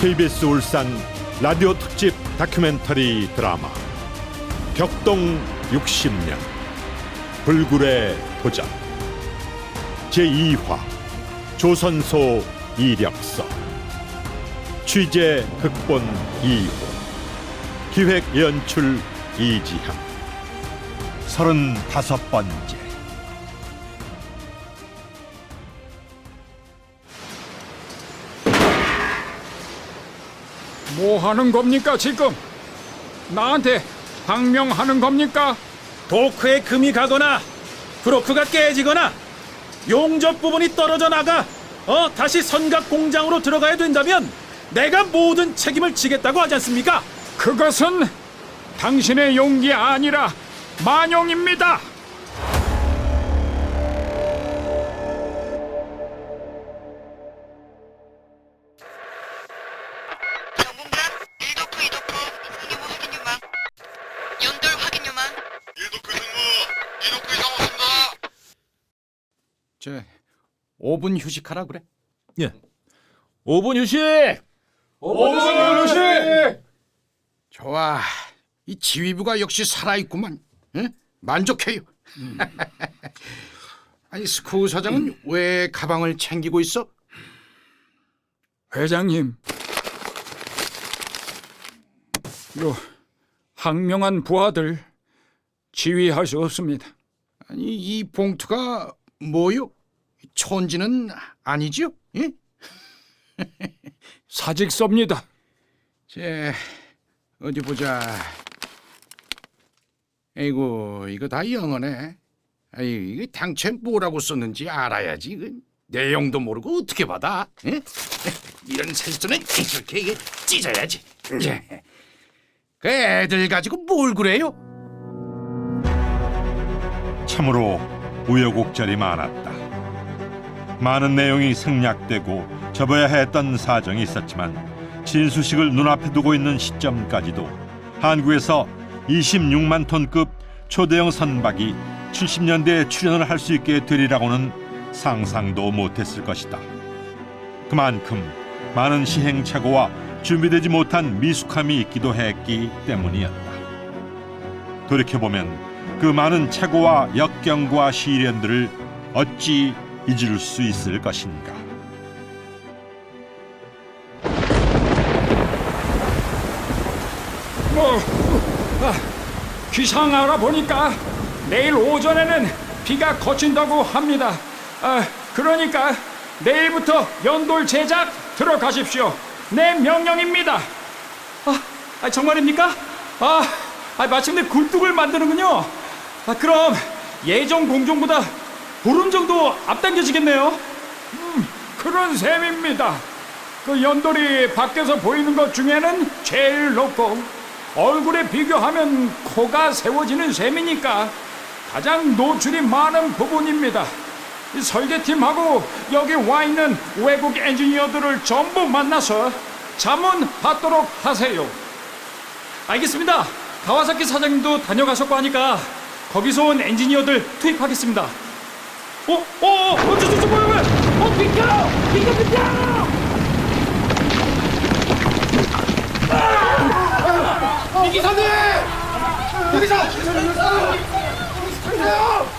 KBS 울산 라디오 특집 다큐멘터리 드라마 격동 60년 불굴의 도전 제2화 조선소 이력서 취재 극본 이호 기획 연출 이지향 35번째 뭐 하는 겁니까 지금? 나한테 항명하는 겁니까? 도크에 금이 가거나 브로크가 깨지거나 용접 부분이 떨어져 나가 다시 선각 공장으로 들어가야 된다면 내가 모든 책임을 지겠다고 하지 않습니까? 그것은 당신의 용기 아니라 만용입니다. 정봉장 1도크 2도크 승유무 확인 요망 연돌 확인 요망 1도크 승무 2도크 이상 없습니다. 제 5분 휴식하라 그래. 예. 5분 휴식. 좋아. 이 지휘부가 역시 살아있구만. 응? 만족해요. 아니 스쿠 사장은 왜 가방을 챙기고 있어? 회장님, 요 항명한 부하들 지휘할 수 없습니다. 아니 이 봉투가 뭐요? 촌지는 아니죠? 예? 사직서입니다. 제 어디 보자. 아이고 이거 다 영어네. 아이 이거 당최 뭐라고 썼는지 알아야지. 이거 내용도 모르고 어떻게 받아? 예? 이런 세수는 이렇게 이게 찢어야지. 예. 그 애들 가지고 뭘 그래요? 참으로 우여곡절이 많았다. 많은 내용이 생략되고 접어야 했던 사정이 있었지만 진수식을 눈앞에 두고 있는 시점까지도 한국에서 26만 톤급 초대형 선박이 70년대에 출현을 할 수 있게 되리라고는 상상도 못했을 것이다. 그만큼 많은 시행착오와 준비되지 못한 미숙함이 있기도 했기 때문이었다. 돌이켜보면 그 많은 착오와 역경과 시련들을 어찌 잊을 수 있을 것인가. 기상 알아보니까 내일 오전에는 비가 그친다고 합니다. 그러니까 내일부터 연돌 제작 들어가십시오. 내 명령입니다. 정말입니까? 마침내 굴뚝을 만드는군요. 그럼 예정 공정보다 보름 정도 앞당겨지겠네요. 그런 셈입니다. 그 연돌이 밖에서 보이는 것 중에는 제일 높고 얼굴에 비교하면 코가 세워지는 셈이니까 가장 노출이 많은 부분입니다. 이 설계팀하고 여기 와 있는 외국 엔지니어들을 전부 만나서 자문받도록 하세요. 알겠습니다. 가와사키 사장님도 다녀가셨고 하니까 거기서 온 엔지니어들 투입하겠습니다. 이기사님!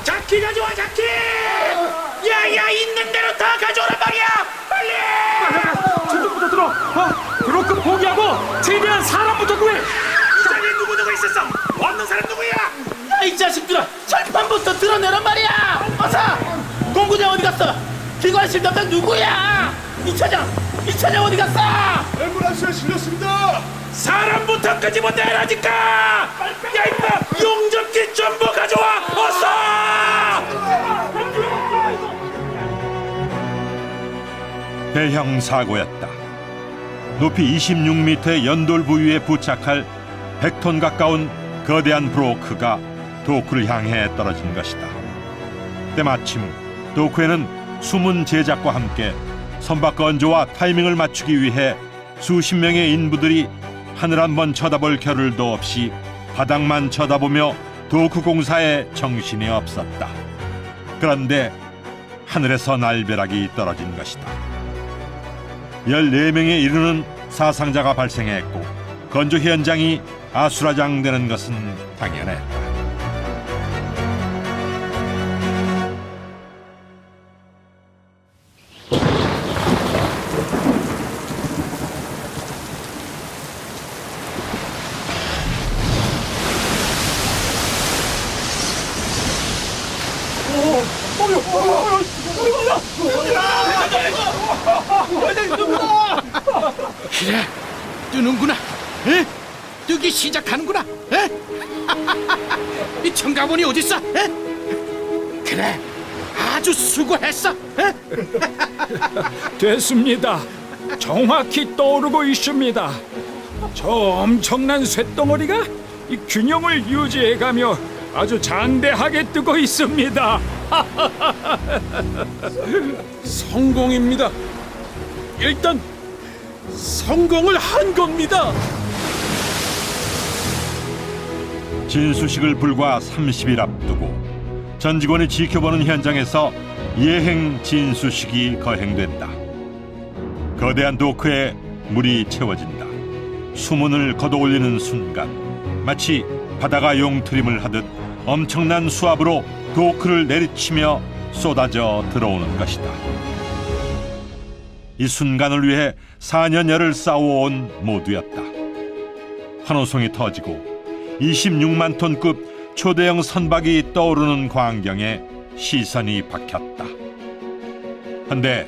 자키 가져와 자키! 야야 있는 대로 다 가져오란 말이야! 빨리! 저쪽부터 들어! 브로크 포기하고 최대한 사람부터 구해! 이 자리에 누구 있었어? 없는 사람 누구야? 야 이 자식들아! 철판부터 드러내란 말이야! 어서! 공구장 어디 갔어? 기관실 담당 누구야? 이차장 어디 갔어? 앰뷸런스에 실렸습니다. 사람부터 끄집어 내라니까! 야 임마! 용접기 전부 가져와! 어서! 대형 사고였다. 높이 26m의 연돌 부위에 부착할 100톤 가까운 거대한 브로크가 도크를 향해 떨어진 것이다. 때마침 도크에는 숨은 제작과 함께 선박 건조와 타이밍을 맞추기 위해 수십 명의 인부들이 하늘 한번 쳐다볼 겨를도 없이 바닥만 쳐다보며 도크 공사에 정신이 없었다. 그런데 하늘에서 날벼락이 떨어진 것이다. 14명에 이르는 사상자가 발생했고 건조 현장이 아수라장되는 것은 당연했다. 그래, 뜨는구나. 에? 뜨기 시작하는구나. 에? 이 청가본이 어딨어? 에? 그래, 아주 수고했어. 에? 됐습니다. 정확히 떠오르고 있습니다. 저 엄청난 쇳덩어리가 이 균형을 유지해가며 아주 장대하게 뜨고 있습니다. 성공입니다. 일단 성공을 한 겁니다. 진수식을 불과 30일 앞두고 전 직원이 지켜보는 현장에서 예행 진수식이 거행된다. 거대한 도크에 물이 채워진다. 수문을 걷어올리는 순간 마치 바다가 용트림을 하듯 엄청난 수압으로 도크를 내리치며 쏟아져 들어오는 것이다. 이 순간을 위해 4년여를 싸워온 모두였다. 환호성이 터지고 26만 톤급 초대형 선박이 떠오르는 광경에 시선이 박혔다. 한데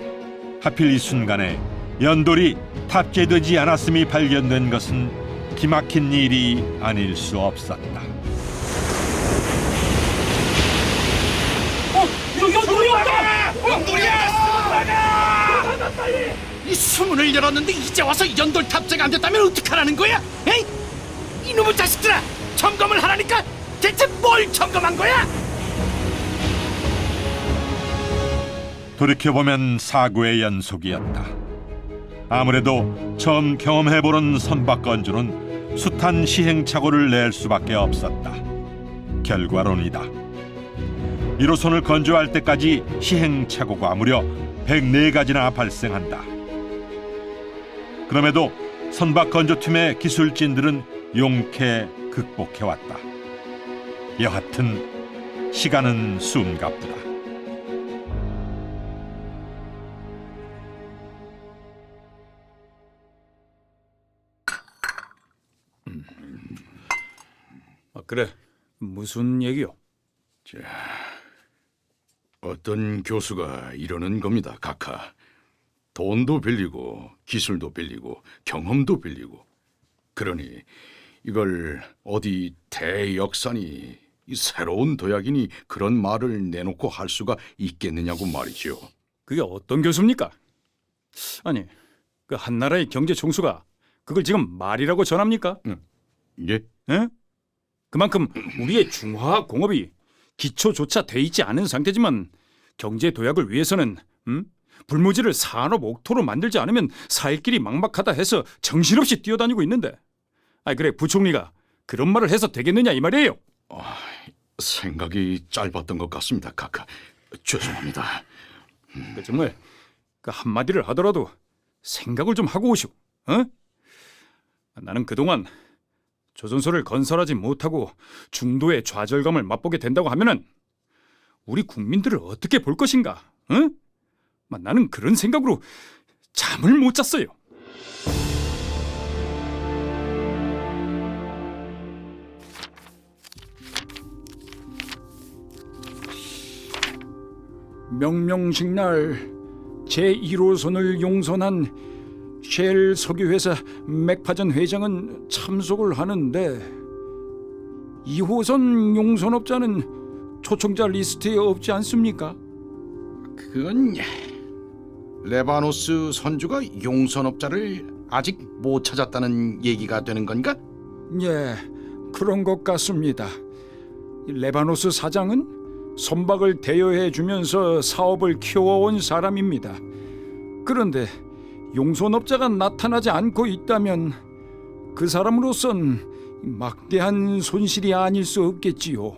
하필 이 순간에 연돌이 탑재되지 않았음이 발견된 것은 기막힌 일이 아닐 수 없었다. 이 수문을 열었는데 이제 와서 연돌 탑재가 안 됐다면 어떡하라는 거야? 에이? 이놈의 자식들아! 점검을 하라니까! 대체 뭘 점검한 거야? 돌이켜보면 사고의 연속이었다. 아무래도 처음 경험해보는 선박 건조는 숱한 시행착오를 낼 수밖에 없었다. 결과론이다. 1호선을 건조할 때까지 시행착오가 무려 104가지나 발생한다. 그럼에도 선박 건조팀의 기술진들은 용케 극복해왔다. 여하튼 시간은 숨가쁘다. 그래, 무슨 얘기요? 어떤 교수가 이러는 겁니다, 각하. 돈도 빌리고 기술도 빌리고 경험도 빌리고. 그러니 이걸 어디 대역산이 이 새로운 도약이니 그런 말을 내놓고 할 수가 있겠느냐고 말이죠. 그게 어떤 교수입니까? 아니, 그 한나라의 경제 총수가 그걸 지금 말이라고 전합니까? 예? 에? 그만큼 우리의 중화학 공업이 기초조차 돼 있지 않은 상태지만 경제 도약을 위해서는 불모지를 산업 옥토로 만들지 않으면 살 길이 막막하다 해서 정신없이 뛰어다니고 있는데, 아이 그래 부총리가 그런 말을 해서 되겠느냐 이 말이에요. 생각이 짧았던 것 같습니다, 각하. 죄송합니다. 그 정말 그 한마디를 하더라도 생각을 좀 하고 오시오. 어? 나는 그동안 조선소를 건설하지 못하고 중도의 좌절감을 맛보게 된다고 하면은 우리 국민들을 어떻게 볼 것인가? 응? 나는 그런 생각으로 잠을 못 잤어요. 명명식 날 제1호선을 용선한 쉘 석유회사 맥파전 회장은 참석을 하는데 2호선 용선업자는 초청자 리스트에 없지 않습니까? 그건 레바노스 선주가 용선업자를 아직 못 찾았다는 얘기가 되는 건가? 예, 그런 것 같습니다. 레바노스 사장은 선박을 대여해 주면서 사업을 키워온 사람입니다. 그런데 용선업자가 나타나지 않고 있다면 그 사람으로선 막대한 손실이 아닐 수 없겠지요.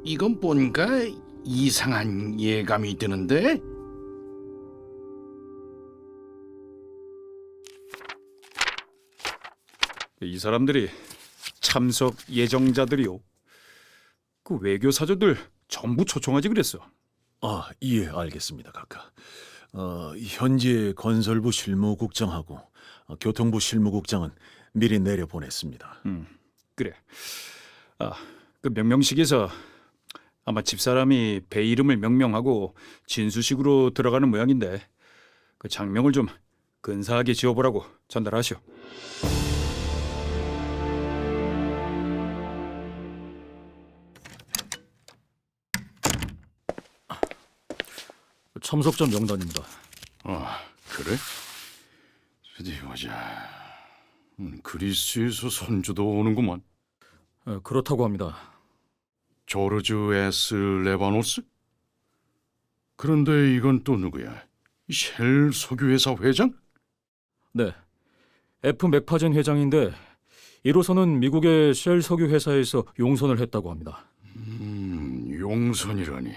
이건 뭔가 이상한 예감이 드는데? 이 사람들이 참석 예정자들이요. 그 외교 사저들 전부 초청하지 그랬어. 아, 예, 알겠습니다, 각하. 현재 건설부 실무국장하고 교통부 실무국장은 미리 내려 보냈습니다. 그래. 그 명명식에서 아마 집사람이 배 이름을 명명하고 진수식으로 들어가는 모양인데 그 장명을 좀 근사하게 지어보라고 전달하시오. 참석자 명단입니다. 아, 그래? 어디 보자. 그리스에서 선주도 오는구만. 그렇다고 합니다. 조르주 S 레바노스? 그런데 이건 또 누구야? 쉘 석유회사 회장? 네, F 맥파젠 회장인데 1호선은 미국의 쉘 석유 회사에서 용선을 했다고 합니다. 용선이라니.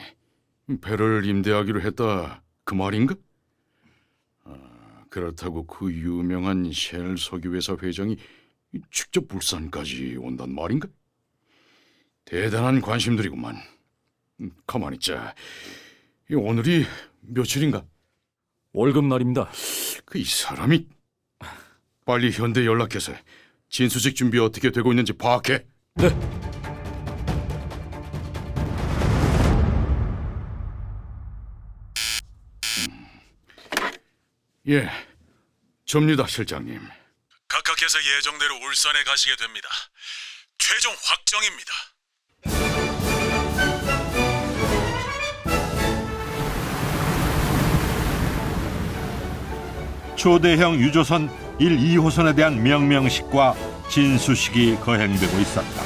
배를 임대하기로 했다 그 말인가? 그렇다고 그 유명한 쉘 석유회사 회장이 직접 울산까지 온단 말인가? 대단한 관심들이구만. 가만히 있자. 오늘이 며칠인가? 월급 날입니다. 이 사람이 빨리 현대 연락해서 진수식 준비 어떻게 되고 있는지 파악해. 네. 예, 접니다, 실장님. 각하께서 예정대로 울산에 가시게 됩니다. 최종 확정입니다. 초대형 유조선 1, 2호선에 대한 명명식과 진수식이 거행되고 있었다.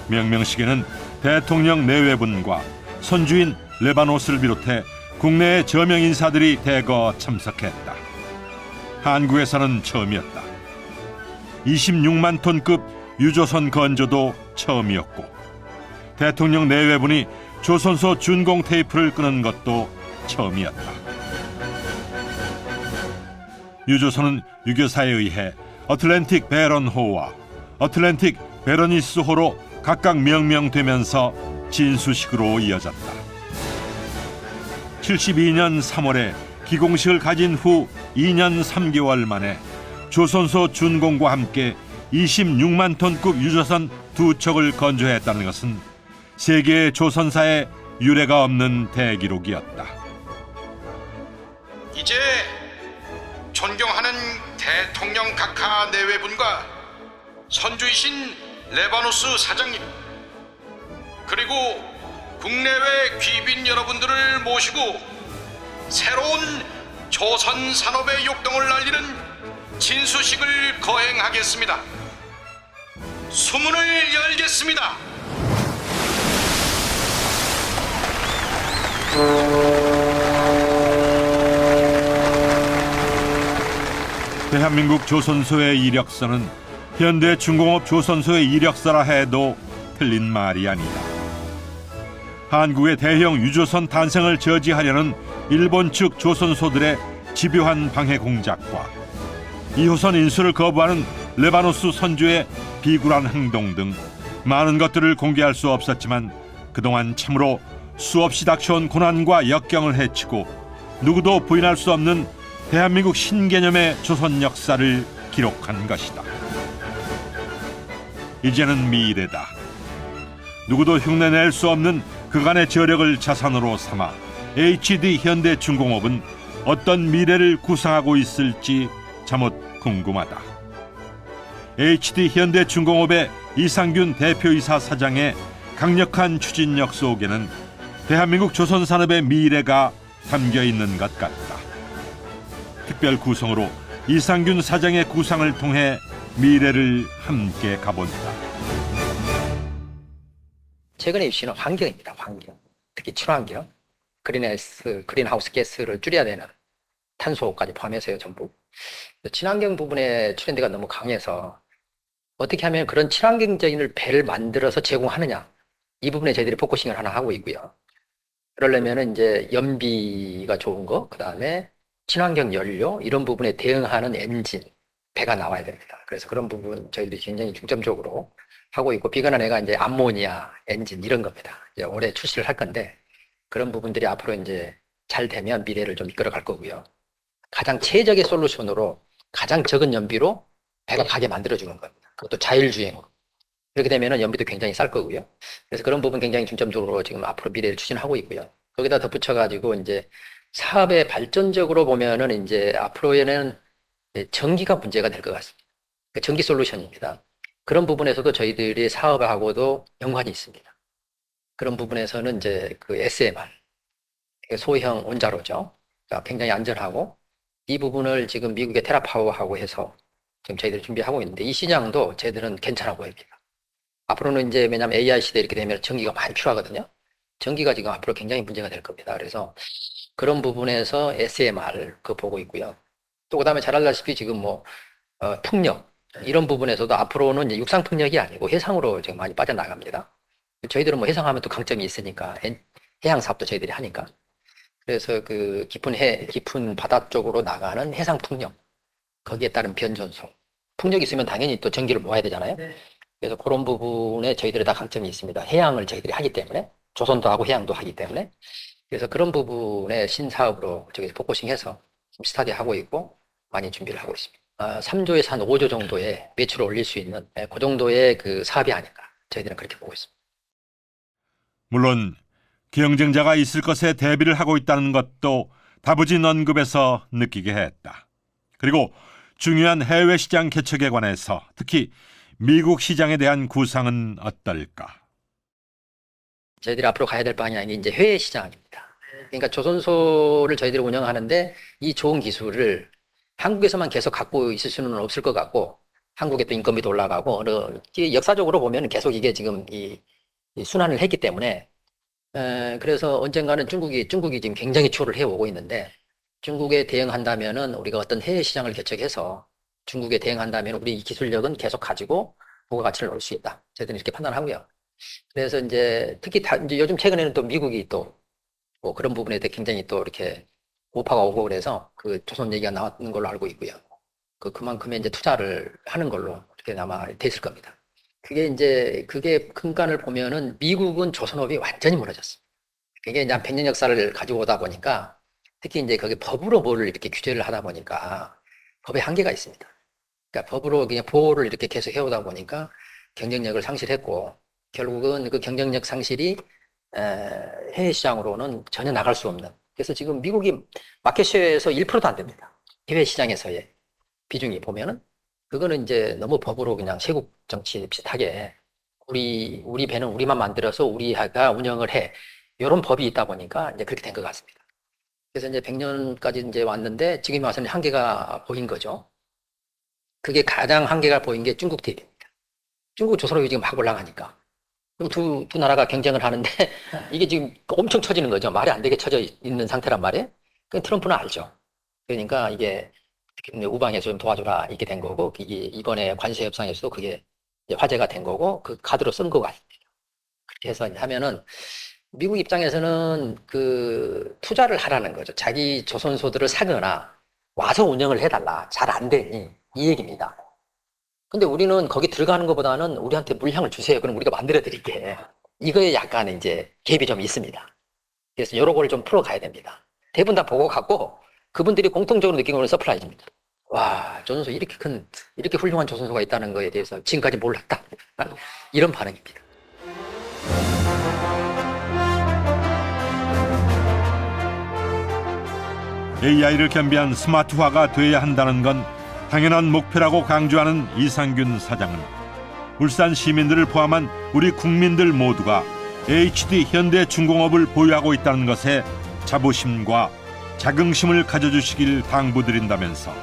명명식에는 대통령 내외분과 선주인 레바노스를 비롯해 국내의 저명 인사들이 대거 참석했다. 한국에서는 처음이었다. 26만 톤급 유조선 건조도 처음이었고 대통령 내외분이 조선소 준공 테이프를 끄는 것도 처음이었다. 유조선은 유교사에 의해 어틀랜틱 베런호와 어틀랜틱 베러니스호로 각각 명명되면서 진수식으로 이어졌다. 72년 3월에 기공식을 가진 후 2년 3개월 만에 조선소 준공과 함께 26만 톤급 유조선 2척을 건조했다는 것은 세계 조선사에 유례가 없는 대기록이었다. 이제 존경하는 대통령 각하 내외분과 선주이신 레바노스 사장님 그리고 국내외 귀빈 여러분들을 모시고 새로운 조선 산업의 역동을 알리는 진수식을 거행하겠습니다. 수문을 열겠습니다. 대한민국 조선소의 이력서는 현대 중공업 조선소의 이력서라 해도 틀린 말이 아니다. 한국의 대형 유조선 탄생을 저지하려는 일본 측 조선소들의 집요한 방해 공작과 2호선 인수를 거부하는 레바노스 선주의 비굴한 행동 등 많은 것들을 공개할 수 없었지만 그동안 참으로 수없이 닥쳐온 고난과 역경을 헤치고 누구도 부인할 수 없는 대한민국 신개념의 조선 역사를 기록한 것이다. 이제는 미래다. 누구도 흉내낼 수 없는 그간의 저력을 자산으로 삼아 HD 현대중공업은 어떤 미래를 구상하고 있을지 자못 궁금하다. HD 현대중공업의 이상균 대표이사 사장의 강력한 추진력 속에는 대한민국 조선산업의 미래가 담겨 있는 것 같다. 특별 구성으로 이상균 사장의 구상을 통해 미래를 함께 가본다. 최근의 이슈는 환경입니다. 환경. 특히 친환경, 그린하우스 가스를 줄여야 되는 탄소까지 포함해서요, 전부. 친환경 부분에 트렌드가 너무 강해서 어떻게 하면 그런 친환경적인 배를 만들어서 제공하느냐. 이 부분에 저희들이 포커싱을 하나 하고 있고요. 그러려면 이제 연비가 좋은 거, 그 다음에 친환경 연료, 이런 부분에 대응하는 엔진, 배가 나와야 됩니다. 그래서 그런 부분 저희들이 굉장히 중점적으로 하고 있고, 비관한 애가 이제 암모니아 엔진 이런 겁니다. 이제 올해 출시를 할 건데, 그런 부분들이 앞으로 이제 잘 되면 미래를 좀 이끌어 갈 거고요. 가장 최적의 솔루션으로 가장 적은 연비로 배가 가게 만들어주는 겁니다. 그것도 자율주행으로. 그렇게 되면은 연비도 굉장히 쌀 거고요. 그래서 그런 부분 굉장히 중점적으로 지금 앞으로 미래를 추진하고 있고요. 거기다 덧붙여가지고 이제 사업의 발전적으로 보면은 이제 앞으로에는 전기가 문제가 될 것 같습니다. 전기 솔루션입니다. 그런 부분에서도 저희들이 사업하고도 연관이 있습니다. 그런 부분에서는 이제 그 SMR, 소형 원자로죠. 그러니까 굉장히 안전하고, 이 부분을 지금 미국의 테라파워하고 해서 지금 저희들이 준비하고 있는데, 이 시장도 저희들은 괜찮아 보입니다. 앞으로는 이제 왜냐하면 AI 시대 이렇게 되면 전기가 많이 필요하거든요. 전기가 지금 앞으로 굉장히 문제가 될 겁니다. 그래서 그런 부분에서 SMR 그 보고 있고요. 또 그다음에 잘 알다시피 지금 뭐 풍력 이런 부분에서도 앞으로는 이제 육상 풍력이 아니고 해상으로 지금 많이 빠져나갑니다. 저희들은 뭐 해상하면 또 강점이 있으니까 해양 사업도 저희들이 하니까. 그래서 그 깊은 바다 쪽으로 나가는 해상 풍력, 거기에 따른 변전소, 풍력이 있으면 당연히 또 전기를 모아야 되잖아요. 그래서 그런 부분에 저희들이 다 강점이 있습니다. 해양을 저희들이 하기 때문에, 조선도 하고 해양도 하기 때문에. 그래서 그런 부분에 신사업으로 저기 포커싱해서 스타디 하고 있고 많이 준비를 하고 있습니다. 3조에서 한 5조 정도의 매출을 올릴 수 있는 그 정도의 그 사업이 아닐까, 저희들은 그렇게 보고 있습니다. 물론 경쟁자가 있을 것에 대비를 하고 있다는 것도 다부진 언급에서 느끼게 했다. 그리고 중요한 해외 시장 개척에 관해서 특히 미국 시장에 대한 구상은 어떨까? 저희들이 앞으로 가야 될 방향이 이제 해외 시장입니다. 그러니까 조선소를 저희들이 운영하는데 이 좋은 기술을 한국에서만 계속 갖고 있을 수는 없을 것 같고, 한국에 또 인건비도 올라가고, 역사적으로 보면 계속 이게 지금 이 순환을 했기 때문에, 그래서 언젠가는 중국이 지금 굉장히 추월을 해오고 있는데, 중국에 대응한다면은 우리가 어떤 해외 시장을 개척해서 중국에 대응한다면 우리 이 기술력은 계속 가지고 부가가치를 넣을 수 있다. 저희들은 이렇게 판단하고요. 그래서 이제 특히 이제 요즘 최근에는 또 미국이 또 뭐 그런 부분에 대해 굉장히 또 이렇게 오파가 오고 그래서 그 조선 얘기가 나왔는 걸로 알고 있고요. 그만큼의 이제 투자를 하는 걸로 이렇게 아마 됐을 겁니다. 그게 근간을 보면은 미국은 조선업이 완전히 무너졌습니다. 그게 이제 한 100년 역사를 가지고 오다 보니까, 특히 이제 거기 법으로 뭐를 이렇게 규제를 하다 보니까 법에 한계가 있습니다. 그러니까 법으로 그냥 보호를 이렇게 계속 해오다 보니까 경쟁력을 상실했고, 결국은 그 경쟁력 상실이 해외 시장으로는 전혀 나갈 수 없는. 그래서 지금 미국이 마켓쉐어에서 1%도 안 됩니다. 해외 시장에서의 비중이 보면은, 그거는 이제 너무 법으로 그냥 세국 정치 비슷하게 우리 배는 우리만 만들어서 우리가 운영을 해, 이런 법이 있다 보니까 이제 그렇게 된 것 같습니다. 그래서 이제 100년까지 이제 왔는데 지금 와서는 한계가 보인 거죠. 그게 가장 한계가 보인 게 중국 대비입니다. 중국 조선업이 지금 막 올라가니까. 그럼 두 나라가 경쟁을 하는데 이게 지금 엄청 처지는 거죠. 말이 안 되게 처져 있는 상태란 말이에요. 트럼프는 알죠. 그러니까 이게 우방에서 좀 도와줘라 이렇게 된 거고, 이게 이번에 관세 협상에서도 그게 화제가 된 거고, 그 카드로 쓴 것 같습니다. 그렇게 해서 하면은 미국 입장에서는 그 투자를 하라는 거죠. 자기 조선소들을 사거나 와서 운영을 해달라. 잘 안 되니 이 얘기입니다. 근데 우리는 거기 들어가는 것보다는 우리한테 물량을 주세요. 그럼 우리가 만들어 드릴게. 이거에 약간 이제 갭이 좀 있습니다. 그래서 이런 거를 좀 풀어가야 됩니다. 대부분 다 보고 갖고 그분들이 공통적으로 느낀 거는 서프라이즈입니다. 와, 조선소 이렇게 훌륭한 조선소가 있다는 거에 대해서 지금까지 몰랐다. 이런 반응입니다. AI를 겸비한 스마트화가 돼야 한다는 건 당연한 목표라고 강조하는 이상균 사장은 울산 시민들을 포함한 우리 국민들 모두가 HD 현대중공업을 보유하고 있다는 것에 자부심과 자긍심을 가져주시길 당부드린다면서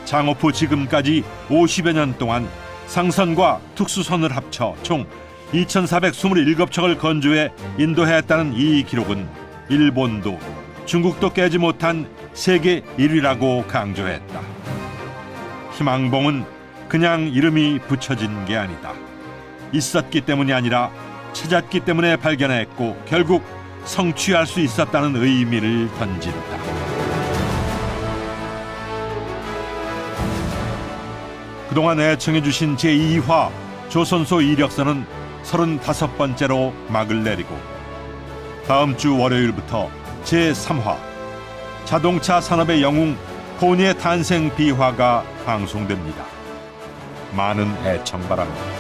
창업 후 지금까지 50여 년 동안 상선과 특수선을 합쳐 총 2,427척을 건조해 인도했다는 이 기록은 일본도 중국도 깨지 못한 세계 1위라고 강조했다. 희망봉은 그냥 이름이 붙여진 게 아니다. 있었기 때문이 아니라 찾았기 때문에 발견했고 결국 성취할 수 있었다는 의미를 던진다. 그동안 애청해주신 제2화 조선소 이력서는 35번째로 막을 내리고 다음 주 월요일부터 제3화 자동차 산업의 영웅 포니의 탄생 비화가 방송됩니다. 많은 애청 바랍니다.